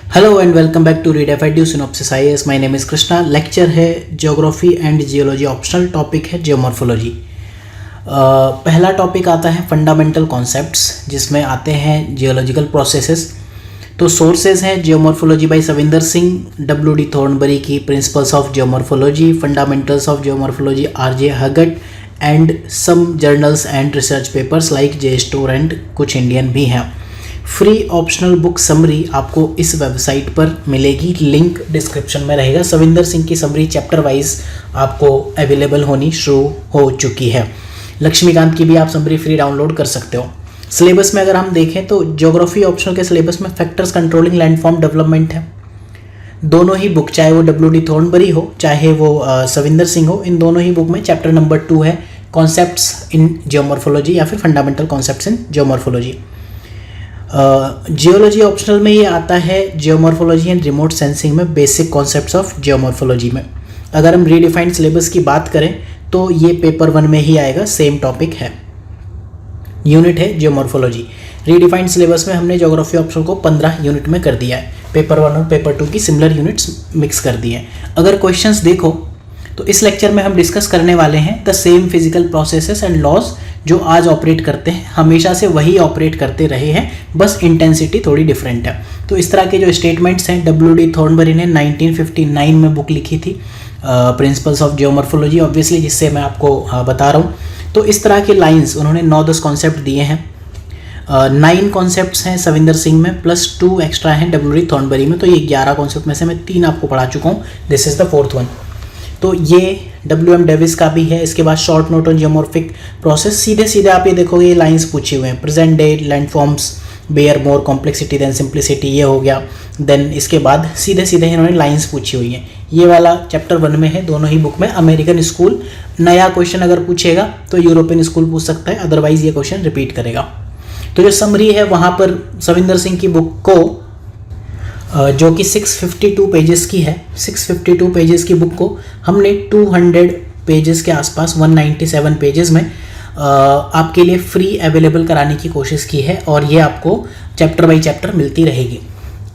Hello and welcome back to read FIDU synopsis IAS. My name is Krishna. Lecture है geography and geology, optional topic है geomorphology. पहला topic आता है fundamental concepts, जिसमें आते हैं जियोलॉजिकल प्रोसेसेस। तो सोर्सेज हैं geomorphology by Savinder Singh, W D. Thornbury की principles of geomorphology, fundamentals of geomorphology R J. Huggett and some journals and research papers like JSTOR and कुछ इंडियन भी हैं। फ्री ऑप्शनल बुक समरी आपको इस वेबसाइट पर मिलेगी, लिंक डिस्क्रिप्शन में रहेगा। सविंदर सिंह की समरी चैप्टर वाइज आपको अवेलेबल होनी शुरू हो चुकी है। लक्ष्मीकांत की भी आप समरी फ्री डाउनलोड कर सकते हो। सिलेबस में अगर हम देखें तो ज्योग्राफी ऑप्शनल के सिलेबस में फैक्टर्स कंट्रोलिंग लैंडफॉर्म डेवलपमेंट है। दोनों ही बुक, चाहे वो डब्ल्यू.डी. थॉर्नबरी हो चाहे वो सविंदर सिंह हो, इन दोनों ही बुक में चैप्टर नंबर 2 है कॉन्सेप्ट्स इन जियोमॉर्फोलॉजी या फिर फंडामेंटल कॉन्सेप्ट्स इन जियोमॉर्फोलॉजी। जियोलॉजी ऑप्शनल में ये आता है जियोमॉर्फोलॉजी एंड रिमोट सेंसिंग में बेसिक कॉन्सेप्ट्स ऑफ जियोमॉर्फोलॉजी में। अगर हम रीडिफाइंड सिलेबस की बात करें तो ये पेपर 1 में ही आएगा, सेम टॉपिक है, यूनिट है जियोमॉर्फोलॉजी। रीडिफाइंड सिलेबस में हमने ज्योग्राफी ऑप्शनल को 15 यूनिट में कर दिया है, पेपर 1 और पेपर 2 की सिमिलर यूनिट्स मिक्स कर दिए हैं। अगर क्वेश्चंस देखो तो इस लेक्चर में हम डिस्कस करने वाले हैं the same physical processes and laws जो आज ऑपरेट करते हैं, हमेशा से वही ऑपरेट करते रहे हैं, बस इंटेंसिटी थोड़ी डिफरेंट है। तो इस तरह के जो स्टेटमेंट्स हैं, डब्ल्यू.डी. थॉर्नबरी ने 1959 में बुक लिखी थी प्रिंसिपल्स ऑफ जियोमॉर्फोलॉजी, ऑब्वियसली, जिससे मैं आपको बता रहा हूँ। तो इस तरह के लाइंस उन्होंने 9-10 कॉन्सेप्ट दिए हैं। 9 कॉन्सेप्ट्स हैं सविंदर सिंह में, प्लस 2 एक्स्ट्रा हैं डब्ल्यू.डी. थॉर्नबरी में। तो ये 11 कॉन्सेप्ट में से मैं 3 आपको पढ़ा चुका हूँ, this is the 4th one. तो ये डब्ल्यू.एम. डेविस का भी है। इसके बाद short note on geomorphic process, सीधे सीधे आप ये देखोगे ये लाइंस पूछे हुए हैं। प्रेजेंट डे लैंडफॉर्म्स बेयर मोर कॉम्प्लेक्सिटी देन सिंप्लिसिटी, ये हो गया। देन इसके बाद सीधे सीधे इन्होंने लाइंस पूछी हुई हैं। ये वाला चैप्टर 1 में है, दोनों ही बुक में। अमेरिकन स्कूल नया क्वेश्चन अगर पूछेगा तो यूरोपियन स्कूल पूछ सकता है, अदरवाइज ये क्वेश्चन रिपीट करेगा। तो जो समरी है वहाँ पर सविंदर सिंह की बुक को, जो कि 652 पेजेस की है, 652 पेजेस की बुक को हमने 200 पेजेस के आसपास, 197 पेजेस में आपके लिए फ्री अवेलेबल कराने की कोशिश की है, और ये आपको चैप्टर बाय चैप्टर मिलती रहेगी।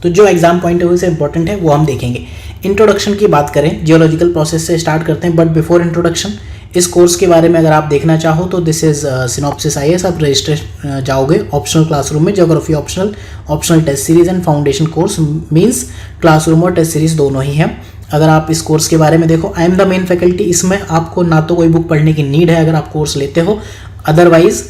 तो जो एग्जाम पॉइंट ऑफ व्यू से इंपॉर्टेंट है वो हम देखेंगे। इंट्रोडक्शन की बात करें, जियोलॉजिकल प्रोसेस से स्टार्ट करते हैं, बट बिफोर इंट्रोडक्शन इस कोर्स के बारे में अगर आप देखना चाहो तो दिस इज सिनॉप्सिस आईएएस। आप रजिस्ट्रेशन जाओगे ऑप्शनल क्लासरूम में, geography optional test series and foundation course, means classroom और टेस्ट सीरीज दोनों ही हैं। अगर आप इस कोर्स के बारे में देखो, I am the main faculty, इसमें आपको ना तो कोई बुक पढ़ने की नीड है अगर आप कोर्स लेते हो, अदरवाइज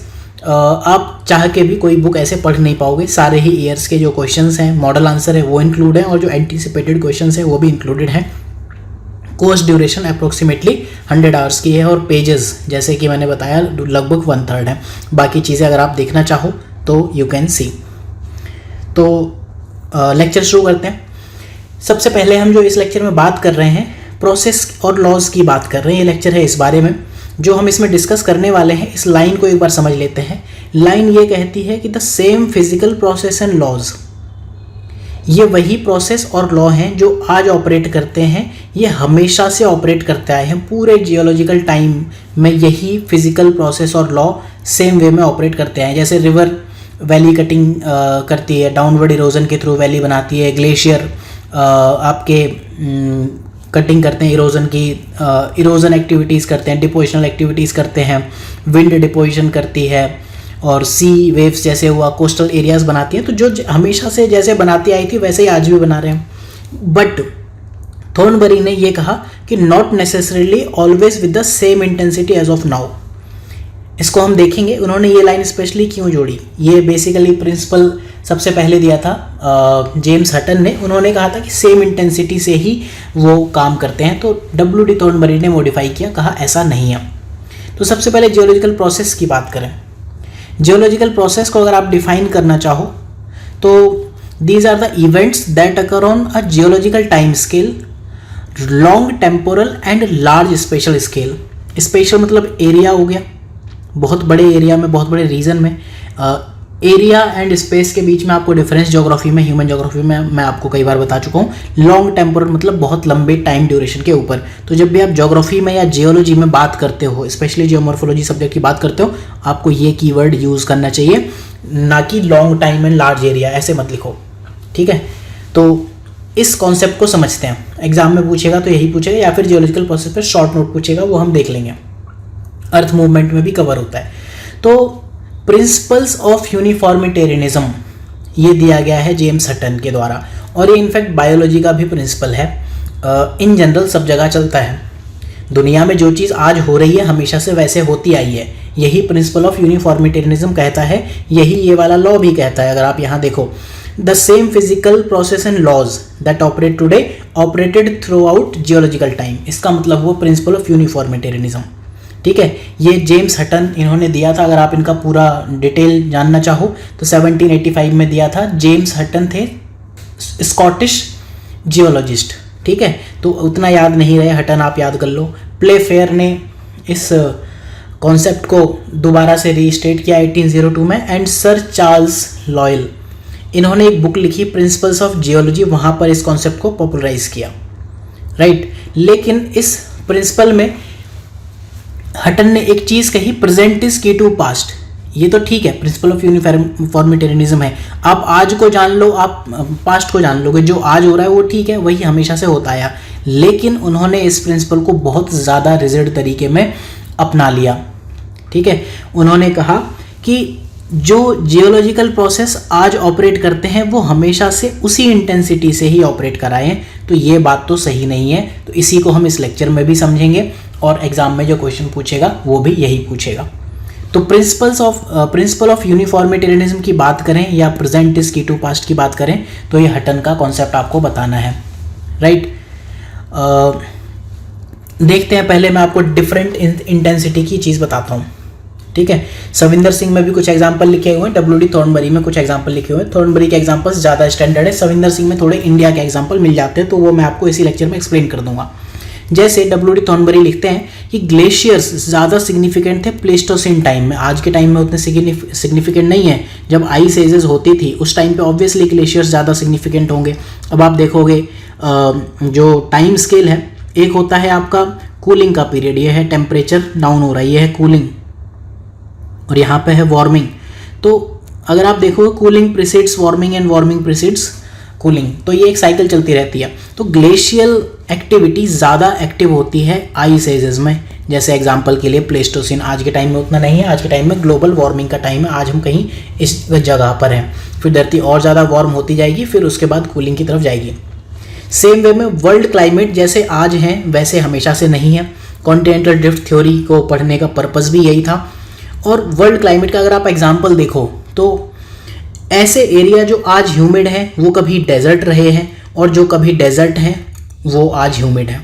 आप चाह के भी कोई बुक ऐसे पढ़ नहीं पाओगे। सारे ही ईयर्स के जो क्वेश्चंस हैं, मॉडल आंसर है वो इंक्लूड हैं, और जो एंटीसिपेटेड क्वेश्चंस हैं वो भी इंक्लूडेड हैं। कोर्स ड्यूरेशन अप्रोक्सीमेटली 100 आवर्स की है, और पेजेस जैसे कि मैंने बताया लगभग 1/3 है। बाकी चीज़ें अगर आप देखना चाहो तो यू कैन सी। तो लेक्चर शुरू करते हैं। सबसे पहले हम जो इस लेक्चर में बात कर रहे हैं, प्रोसेस और लॉज की बात कर रहे हैं। ये लेक्चर है इस बारे में। जो हम इसमें डिस्कस करने वाले हैं, इस लाइन को एक बार समझ लेते हैं। लाइन ये कहती है कि the same physical process and laws, ये वही प्रोसेस और लॉ हैं जो आज ऑपरेट करते हैं, ये हमेशा से ऑपरेट करते आए हैं। पूरे जियोलॉजिकल टाइम में यही फिजिकल प्रोसेस और लॉ सेम वे में ऑपरेट करते आए हैं। जैसे रिवर वैली कटिंग करती है, डाउनवर्ड इरोजन के थ्रू वैली बनाती है। ग्लेशियर आपके कटिंग करते हैं इरोजन की, इरोजन एक्टिविटीज़ करते हैं, डिपोजिशनल एक्टिविटीज़ करते हैं, विंड डिपोजिशन करती है, और सी वेव्स जैसे हुआ कोस्टल एरियाज बनाती हैं। तो जो हमेशा से जैसे बनाती आई थी वैसे ही आज भी बना रहे हैं। बट थॉर्नबरी ने ये कहा कि not necessarily always with the same intensity as of now. इसको हम देखेंगे उन्होंने ये लाइन स्पेशली क्यों जोड़ी। ये बेसिकली प्रिंसिपल सबसे पहले दिया था जेम्स हटन ने। उन्होंने कहा था कि सेम इंटेंसिटी से ही वो काम करते हैं, तो डब्ल्यू.डी. थॉर्नबरी ने मॉडिफाई किया, कहा ऐसा नहीं है। तो सबसे पहले जियोलॉजिकल प्रोसेस की बात करें। जियोलॉजिकल प्रोसेस को अगर आप डिफाइन करना चाहो तो these are the events that occur on a geological time scale, long temporal and large spatial scale. Spatial मतलब एरिया हो गया, बहुत बड़े एरिया में, बहुत बड़े रीजन में। एरिया एंड स्पेस के बीच में आपको डिफरेंस ज्योग्राफी में, ह्यूमन ज्योग्राफी में मैं आपको कई बार बता चुका हूँ। लॉन्ग टेम्पोरल मतलब बहुत लंबे टाइम ड्यूरेशन के ऊपर। तो जब भी आप ज्योग्राफी में या जियोलॉजी में बात करते हो, स्पेशली जियोमॉर्फोलॉजी सब्जेक्ट की बात करते हो, आपको ये कीवर्ड यूज़ करना चाहिए, ना कि long time and large area, ऐसे मत लिखो, ठीक है। तो इस कॉन्सेप्ट को समझते हैं। एग्जाम में पूछेगा तो यही पूछेगा, या फिर जियोलॉजिकल प्रोसेस पर शॉर्ट नोट पूछेगा, वो हम देख लेंगे। अर्थ मूवमेंट में भी कवर होता है। तो प्रिंसिपल्स ऑफ यूनिफॉर्मिटेरियनिज्म ये दिया गया है जेम्स हटन के द्वारा, और ये इनफैक्ट बायोलॉजी का भी प्रिंसिपल है। इन जनरल सब जगह चलता है। दुनिया में जो चीज़ आज हो रही है हमेशा से वैसे होती आई है, यही प्रिंसिपल ऑफ यूनिफॉर्मिटेरियनिज्म कहता है, यही ये वाला लॉ भी कहता है। अगर आप यहाँ देखो, the same physical process and laws that operate today operated throughout geological time, इसका मतलब वो प्रिंसिपल ऑफ यूनिफॉर्मिटेरियनिज्म। ठीक है, ये जेम्स हटन इन्होंने दिया था। अगर आप इनका पूरा डिटेल जानना चाहो तो 1785 में दिया था। जेम्स हटन थे स्कॉटिश जियोलॉजिस्ट। ठीक है, तो उतना याद नहीं रहे, हटन आप याद कर लो। प्लेफेयर ने इस कॉन्सेप्ट को दोबारा से रीस्टेट किया 1802 में, एंड सर चार्ल्स लॉयल इन्होंने एक बुक लिखी प्रिंसिपल्स ऑफ जियोलॉजी, वहाँ पर इस कॉन्सेप्ट को पॉपुलराइज किया, राइट। लेकिन इस प्रिंसिपल में हटन ने एक चीज़ कही, प्रेजेंट इज की टू पास्ट। ये तो ठीक है, प्रिंसिपल ऑफ यूनिफॉर्मिटेरियनिज्म है। आप आज को जान लो, आप पास्ट को जान लोगे, जो आज हो रहा है वो ठीक है, वही हमेशा से होता आया। लेकिन उन्होंने इस प्रिंसिपल को बहुत ज़्यादा रिजिड तरीके में अपना लिया। ठीक है, उन्होंने कहा कि जो जियोलॉजिकल प्रोसेस आज ऑपरेट करते हैं वो हमेशा से उसी इंटेंसिटी से ही ऑपरेट कराएं, तो ये बात तो सही नहीं है। तो इसी को हम इस लेक्चर में भी समझेंगे, और एग्जाम में जो क्वेश्चन पूछेगा वो भी यही पूछेगा। तो प्रिंसिपल ऑफ यूनिफॉर्मिटेरियनिज्म की बात करें या प्रेजेंट इज की टू पास्ट की बात करें, तो ये हटन का कॉन्सेप्ट आपको बताना है, राइट। देखते हैं, पहले मैं आपको डिफरेंट इंटेंसिटी की चीज़ बताता हूँ। ठीक है, सविंदर सिंह में भी कुछ एग्जाम्पल लिखे हुए हैं, डब्ल्यू डी थॉर्नबरी में कुछ एग्जाम्पल लिखे हुए हैं। थॉर्नबरी के एग्जाम्पल्स ज़्यादा स्टैंडर्ड है, सविंदर सिंह में थोड़े इंडिया के एग्जाम्पल मिल जाते हैं, तो वो मैं आपको इसी लेक्चर में एक्सप्लेन कर दूंगा। जैसे डब्ल्यू डी थॉर्नबरी लिखते हैं कि ग्लेशियर्स ज़्यादा सिग्निफिकेंट थे प्लेस्टोसिन टाइम में, आज के टाइम में उतने सिग्निफिकेंट नहीं है। जब आइस एजेस होती थी उस टाइम पे ऑब्वियसली ग्लेशियर्स ज़्यादा सिग्निफिकेंट होंगे। अब आप देखोगे जो टाइम स्केल है, एक होता है आपका कूलिंग का पीरियड, ये है टेम्परेचर डाउन हो रहा है, ये है कूलिंग, और यहाँ पे है वार्मिंग। तो अगर आप देखो cooling precedes warming and warming precedes cooling, तो ये एक साइकिल चलती रहती है। तो ग्लेशियल एक्टिविटी ज़्यादा एक्टिव होती है आइस एजेस में। जैसे एग्जांपल के लिए प्लेस्टोसिन, आज के टाइम में उतना नहीं है, आज के टाइम में ग्लोबल वार्मिंग का टाइम है, आज हम कहीं इस जगह पर हैं, फिर धरती और ज़्यादा वार्म होती जाएगी, फिर उसके बाद कूलिंग की तरफ जाएगी। सेम वे में वर्ल्ड क्लाइमेट जैसे आज हैं वैसे हमेशा से नहीं है। कॉन्टिनेंटल ड्रिफ्ट थ्योरी को पढ़ने का पर्पस भी यही था। और वर्ल्ड क्लाइमेट का अगर आप एग्जांपल देखो तो ऐसे एरिया जो आज ह्यूमिड है वो कभी डेजर्ट रहे हैं, और जो कभी डेजर्ट हैं वो आज ह्यूमिड है।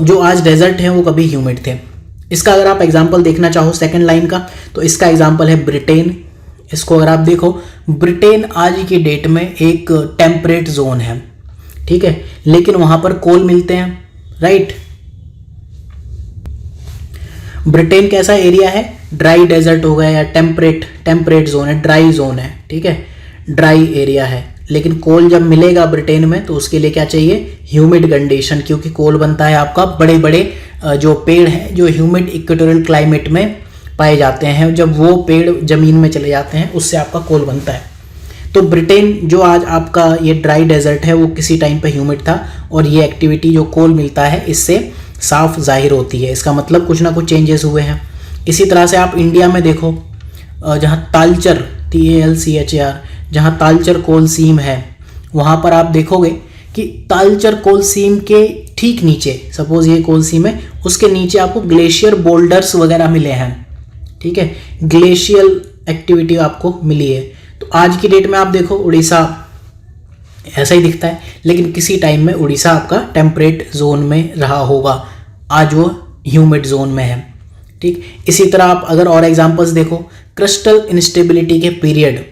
जो आज डेजर्ट हैं वो कभी ह्यूमिड थे। इसका अगर आप एग्जांपल देखना चाहो सेकंड लाइन का, तो इसका एग्जांपल है ब्रिटेन। इसको अगर आप देखो, ब्रिटेन आज की डेट में एक टेम्परेट जोन है, ठीक है, लेकिन वहाँ पर कोल मिलते हैं, राइट। ब्रिटेन कैसा एरिया है, ड्राई डेजर्ट हो गया या टेम्परेट जोन है, ड्राई जोन है, ठीक है, ड्राई एरिया है। लेकिन कोल जब मिलेगा ब्रिटेन में तो उसके लिए क्या चाहिए, ह्यूमिड कंडीशन, क्योंकि कोल बनता है आपका बड़े बड़े जो पेड़ हैं जो ह्यूमिड इक्वेटोरियल क्लाइमेट में पाए जाते हैं, जब वो पेड़ जमीन में चले जाते हैं उससे आपका कोल बनता है। तो ब्रिटेन जो आज आपका ये ड्राई डेजर्ट है वो किसी टाइम पे ह्यूमिड था, और ये एक्टिविटी जो कोल मिलता है इससे साफ जाहिर होती है। इसका मतलब कुछ ना कुछ चेंजेस हुए हैं। इसी तरह से आप इंडिया में देखो, जहाँ तालचर TALCHAR, जहाँ तालचर कोल सीम है, वहाँ पर आप देखोगे कि तालचर कोल सीम के ठीक नीचे, सपोज ये कोल सीम है, उसके नीचे आपको ग्लेशियर बोल्डर्स वगैरह मिले हैं, ठीक है, ग्लेशियल एक्टिविटी आपको मिली है। तो आज की डेट में आप देखो उड़ीसा ऐसा ही दिखता है, लेकिन किसी टाइम में उड़ीसा आपका टेम्परेट जोन में रहा होगा, आज वो ह्यूमिड जोन में है, ठीक। इसी तरह आप अगर और एग्जांपल्स देखो, क्रिस्टल इंस्टेबिलिटी के पीरियड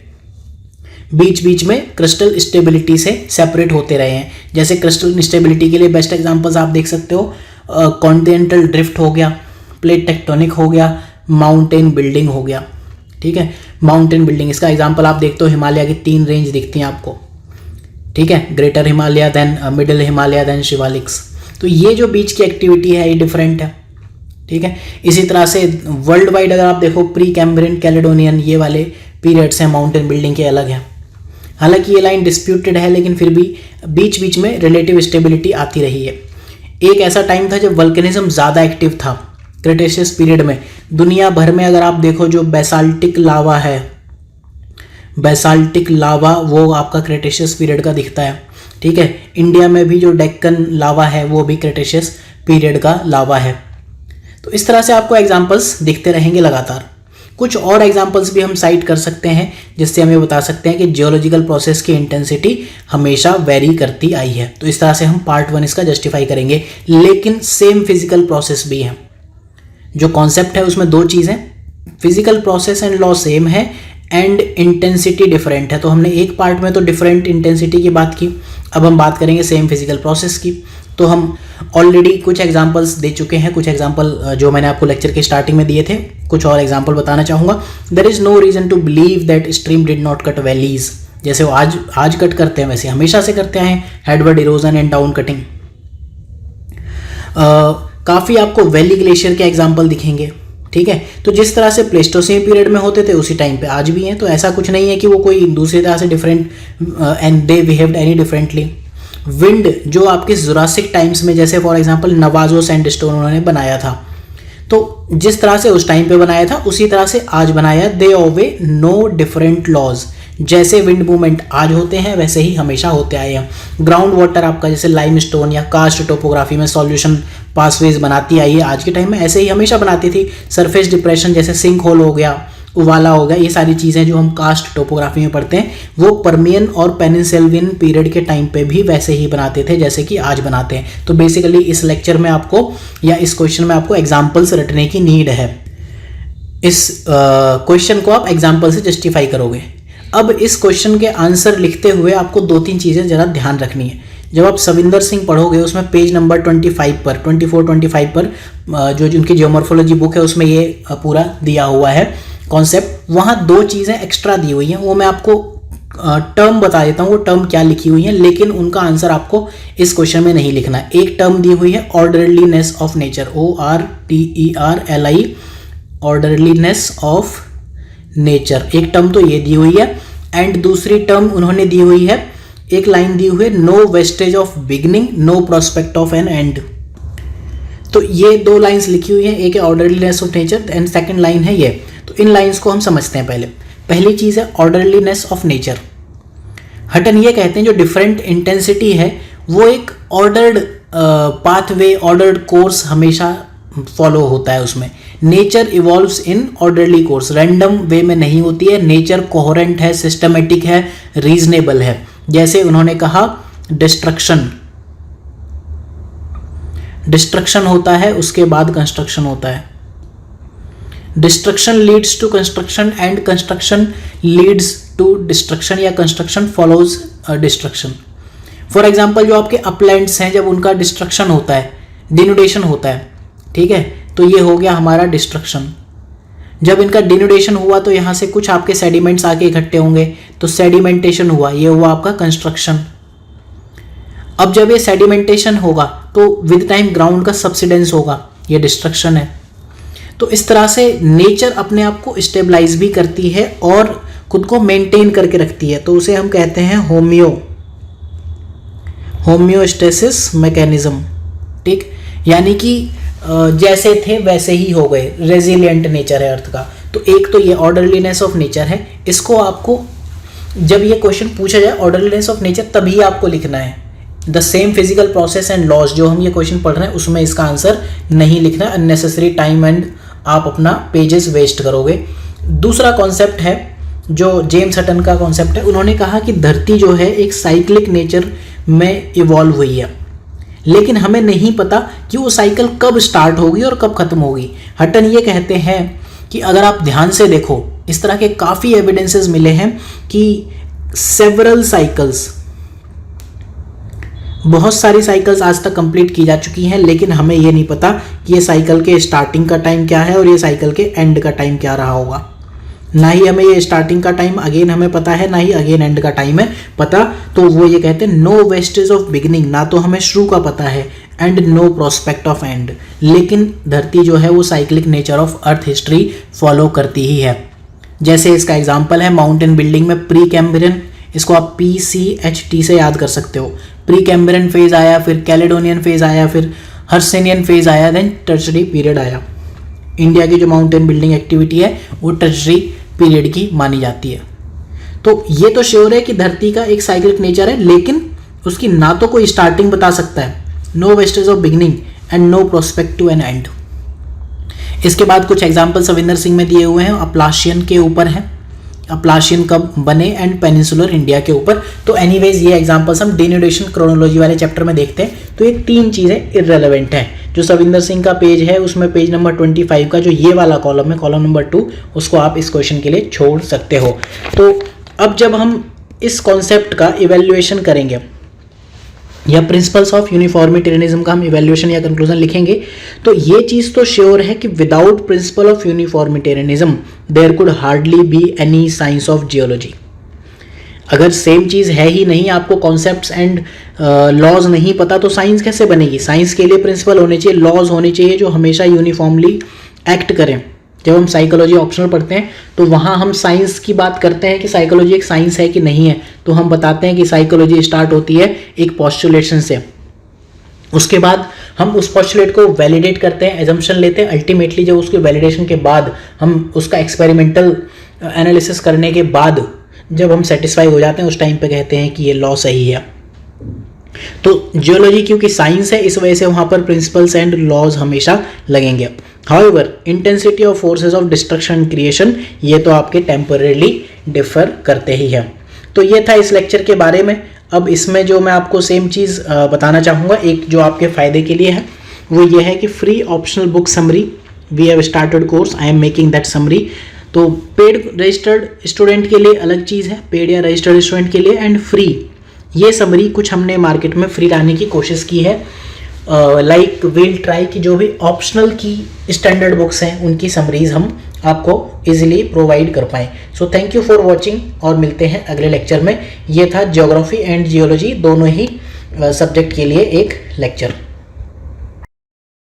बीच बीच में क्रिस्टल स्टेबिलिटी से सेपरेट होते रहे हैं। जैसे क्रिस्टल इंस्टेबिलिटी के लिए बेस्ट एग्जांपल्स आप देख सकते हो, कॉन्टिनेंटल ड्रिफ्ट हो गया, प्लेट टेक्टोनिक हो गया, माउंटेन बिल्डिंग हो गया, ठीक है। माउंटेन बिल्डिंग, इसका एग्जांपल आप देखते हो, हिमालय की 3 रेंज दिखती हैं आपको, ठीक है, greater Himalaya, then middle Himalaya, then Shivaliks. तो ये जो बीच की एक्टिविटी है ये डिफरेंट है, ठीक है। इसी तरह से वर्ल्ड वाइड अगर आप देखो, प्री कैम्ब्रियन कैलेडोनियन, ये वाले पीरियड्स हैं माउंटेन बिल्डिंग के अलग हैं, हालांकि ये लाइन डिस्प्यूटेड है, लेकिन फिर भी बीच बीच में रिलेटिव स्टेबिलिटी आती रही है। एक ऐसा टाइम था जब वल्केनिज्म ज़्यादा एक्टिव था क्रिटेशियस पीरियड में। दुनिया भर में अगर आप देखो जो बेसाल्टिक लावा है, बेसाल्टिक लावा वो आपका क्रिटेशियस पीरियड का दिखता है, ठीक है। इंडिया में भी जो डेक्कन लावा है वो भी क्रिटेशियस पीरियड का लावा है। तो इस तरह से आपको एग्जांपल्स दिखते रहेंगे लगातार। कुछ और एग्जांपल्स भी हम साइट कर सकते हैं जिससे हम ये बता सकते हैं कि जियोलॉजिकल प्रोसेस की इंटेंसिटी हमेशा वेरी करती आई है। तो इस तरह से हम पार्ट 1 इसका जस्टिफाई करेंगे। लेकिन सेम फिजिकल प्रोसेस भी है, जो कॉन्सेप्ट है उसमें दो चीज़ें, physical process and law same है एंड इंटेंसिटी डिफरेंट है। तो हमने एक पार्ट में तो डिफरेंट इंटेंसिटी की बात की, अब हम बात करेंगे सेम फिजिकल प्रोसेस की। तो हम ऑलरेडी कुछ एग्जांपल्स दे चुके हैं, कुछ एग्जांपल जो मैंने आपको लेक्चर के स्टार्टिंग में दिए थे, कुछ और एग्जांपल बताना चाहूँगा। There is no reason to believe that stream did not cut valleys, जैसे वो आज कट करते हैं वैसे हमेशा से करते हैं, headword erosion and down cutting. काफ़ी आपको वैली ग्लेशियर के एग्जाम्पल दिखेंगे, ठीक है। तो जिस तरह से प्लेस्टोसीन पीरियड में होते थे उसी टाइम पे आज भी हैं, तो ऐसा कुछ नहीं है कि वो कोई दूसरी तरह से different and they behaved any differently. Wind जो आपके जुरासिक टाइम्स में, जैसे फॉर एग्जांपल नवाजो सैंडस्टोन उन्होंने बनाया था, तो जिस तरह से उस टाइम पे बनाया था उसी तरह से आज बनाया। दे ओबे नो डिफरेंट लॉज, जैसे विंड मूवमेंट आज होते हैं वैसे ही हमेशा होते आए हैं। ग्राउंड वाटर आपका जैसे लाइमस्टोन या कास्ट टोपोग्राफी में सॉल्यूशन पासवेज बनाती आई है आज के टाइम में, ऐसे ही हमेशा बनाती थी। सरफेस डिप्रेशन जैसे सिंक होल हो गया, उवाला हो गया, ये सारी चीज़ें जो हम कास्ट टोपोग्राफी में पढ़ते हैं वो पर्मियन और पेनिनसिल्वियन पीरियड के टाइम पे भी वैसे ही बनाते थे जैसे कि आज बनाते हैं। तो बेसिकली इस लेक्चर में आपको या इस क्वेश्चन में आपको एग्जाम्पल्स रटने की नीड है। इस क्वेश्चन को आप एग्जाम्पल से जस्टिफाई करोगे। अब इस क्वेश्चन के आंसर लिखते हुए आपको 2-3 चीज़ें ज़रा ध्यान रखनी है। जब आप सविंदर सिंह पढ़ोगे उसमें पेज नंबर 24-25 पर जो उनकी जियोमॉर्फोलॉजी बुक है उसमें ये पूरा दिया हुआ है कॉन्सेप्ट। वहाँ 2 चीज़ें एक्स्ट्रा दी हुई हैं, वो मैं आपको टर्म बता देता हूँ वो टर्म क्या लिखी हुई है, लेकिन उनका आंसर आपको इस क्वेश्चन में नहीं लिखना है। एक टर्म दी हुई है orderliness of nature, ORTERLI, orderliness of nature, एक टर्म तो ये दी हुई है। एंड दूसरी टर्म उन्होंने दी हुई है, एक लाइन दी हुई है, no wastage of beginning, no prospect of an end. तो ये 2 लाइंस लिखी हुई हैं, एक है orderliness of nature and second line है ये। तो इन लाइंस को हम समझते हैं। पहली चीज़ है ऑर्डरलीनेस ऑफ नेचर। हटन ये कहते हैं जो डिफरेंट इंटेंसिटी है वो एक ऑर्डर्ड पाथवे, ऑर्डर्ड कोर्स हमेशा फॉलो होता है उसमें। नेचर इवॉल्व्स इन ऑर्डरली कोर्स, रैंडम वे में नहीं होती है। नेचर कोहेरेंट है, सिस्टमेटिक है, रीजनेबल है। जैसे उन्होंने कहा डिस्ट्रक्शन होता है उसके बाद कंस्ट्रक्शन होता है। Destruction leads to construction and construction leads to destruction, या construction follows destruction. For example जो आपके अपलैंड्स हैं जब उनका डिस्ट्रक्शन होता है, डिनुडेशन होता है, ठीक है, तो ये हो गया हमारा डिस्ट्रक्शन। जब इनका डिनुडेशन हुआ तो यहाँ से कुछ आपके सेडिमेंट्स आके इकट्ठे होंगे तो सेडिमेंटेशन हुआ, ये हुआ आपका कंस्ट्रक्शन। अब जब ये सेडिमेंटेशन होगा तो विद टाइम ग्राउंड का सब्सिडेंस होगा, ये डिस्ट्रक्शन है। तो इस तरह से नेचर अपने आप को स्टेबलाइज भी करती है और खुद को मेंटेन करके रखती है, तो उसे हम कहते हैं होम्योस्टेसिस मैकेनिज्म, ठीक। यानी कि जैसे थे वैसे ही हो गए, रेजिलिएंट नेचर है अर्थ का। तो एक तो ये ऑर्डरलीनेस ऑफ नेचर है, इसको आपको जब ये क्वेश्चन पूछा जाए ऑर्डरलीनेस ऑफ नेचर तभी आपको लिखना है। The same physical process and laws, जो हम ये क्वेश्चन पढ़ रहे हैं उसमें इसका आंसर नहीं लिखना, अननेसेसरी टाइम एंड आप अपना पेजेस वेस्ट करोगे। दूसरा कॉन्सेप्ट है जो जेम्स हटन का कॉन्सेप्ट है, उन्होंने कहा कि धरती जो है एक साइक्लिक नेचर में इवॉल्व हुई है, लेकिन हमें नहीं पता कि वो साइकिल कब स्टार्ट होगी और कब खत्म होगी। हटन ये कहते हैं कि अगर आप ध्यान से देखो, इस तरह के काफ़ी एविडेंसेस मिले हैं कि सेवरल साइकिल्स, बहुत सारी साइकिल्स आज तक कंप्लीट की जा चुकी हैं, लेकिन हमें ये नहीं पता कि ये साइकिल के स्टार्टिंग का टाइम क्या है और ये साइकिल के एंड का टाइम क्या रहा होगा। ना ही हमें ये स्टार्टिंग का टाइम अगेन हमें पता है, ना ही अगेन एंड का टाइम है पता। तो वो ये कहते हैं नो वेस्टेज ऑफ बिगिनिंग, ना तो हमें शुरू का पता है and no prospect of end. लेकिन धरती जो है वो cyclic nature of earth history follow करती ही है। जैसे इसका एग्जाम्पल है माउंटेन बिल्डिंग में प्री कैम्ब्रियन इसको आप PCHT से याद कर सकते हो। प्री कैम्ब्रियन फेज आया, फिर कैलेडोनियन फेज आया, फिर हर्सेनियन फेज आया, देन टर्शरी पीरियड आया। इंडिया की जो माउंटेन बिल्डिंग एक्टिविटी है वो टर्शरी पीरियड की मानी जाती है। तो ये तो श्योर है कि धरती का एक साइक्लिक नेचर है, लेकिन उसकी ना तो कोई स्टार्टिंग बता सकता है, no wastage of beginning and no prospect to an end. इसके बाद कुछ एग्जाम्पल सविंदर सिंह में दिए हुए हैं, अपलाशियन के ऊपर है, अपलाशियन कब बने एंड पेनिनसुलर इंडिया के ऊपर। तो एनीवेज ये एग्जांपल्स हम डेन्यूडेशन क्रोनोलॉजी वाले चैप्टर में देखते हैं। तो ये 3 चीज़ें इररेलेवेंट हैं। जो सविंदर सिंह का पेज है उसमें पेज नंबर 25 का जो ये वाला कॉलम है, कॉलम नंबर 2, उसको आप इस क्वेश्चन के लिए छोड़ सकते हो। तो अब जब हम इस कॉन्सेप्ट का इवेल्युएशन करेंगे या प्रिंसिपल्स ऑफ यूनिफॉर्मिटेरियनिज्म का हम इवेल्युएशन या कंक्लूजन लिखेंगे, तो ये चीज़ तो श्योर है कि without principle of uniformitarianism there could hardly be any science of geology. अगर सेम चीज़ है ही नहीं, आपको कॉन्सेप्ट्स एंड लॉज नहीं पता, तो साइंस कैसे बनेगी? साइंस के लिए प्रिंसिपल होने चाहिए, लॉज होने चाहिए जो हमेशा यूनिफॉर्मली एक्ट करें। जब हम साइकोलॉजी ऑप्शनल पढ़ते हैं तो वहाँ हम साइंस की बात करते हैं कि साइकोलॉजी एक साइंस है कि नहीं है, तो हम बताते हैं कि साइकोलॉजी स्टार्ट होती है एक पोस्टुलेशन से। उसके बाद हम उस पोस्टुलेट को वैलिडेट करते हैं, एजम्पशन लेते हैं। अल्टीमेटली जब उसके वैलिडेशन के बाद हम उसका एक्सपेरिमेंटल एनालिसिस करने के बाद जब हम सेटिस्फाई हो जाते हैं, उस टाइम पे कहते हैं कि ये लॉ सही है। तो जियोलॉजी क्योंकि साइंस है, इस वजह से वहाँ पर प्रिंसिपल्स एंड लॉज हमेशा लगेंगे। However intensity of forces of destruction and creation, ये तो आपके टेम्पररीली डिफर करते ही हैं। तो ये था इस लेक्चर के बारे में। अब इसमें जो मैं आपको सेम चीज़ बताना चाहूँगा, एक जो आपके फ़ायदे के लिए है वो ये है कि free optional book summary we have started course, I am making that summary. तो पेड रजिस्टर्ड स्टूडेंट के लिए अलग चीज़ है, पेड या रजिस्टर्ड स्टूडेंट के लिए, एंड फ्री ये समरी कुछ हमने मार्केट में फ्री लाने की कोशिश की है। लाइक विल ट्राई कि जो भी ऑप्शनल की स्टैंडर्ड बुक्स हैं उनकी समरीज हम आपको इजीली प्रोवाइड कर पाएँ। So thank you for watching और मिलते हैं अगले लेक्चर में। ये था ज्योग्राफी एंड जियोलॉजी दोनों ही सब्जेक्ट के लिए एक लेक्चर।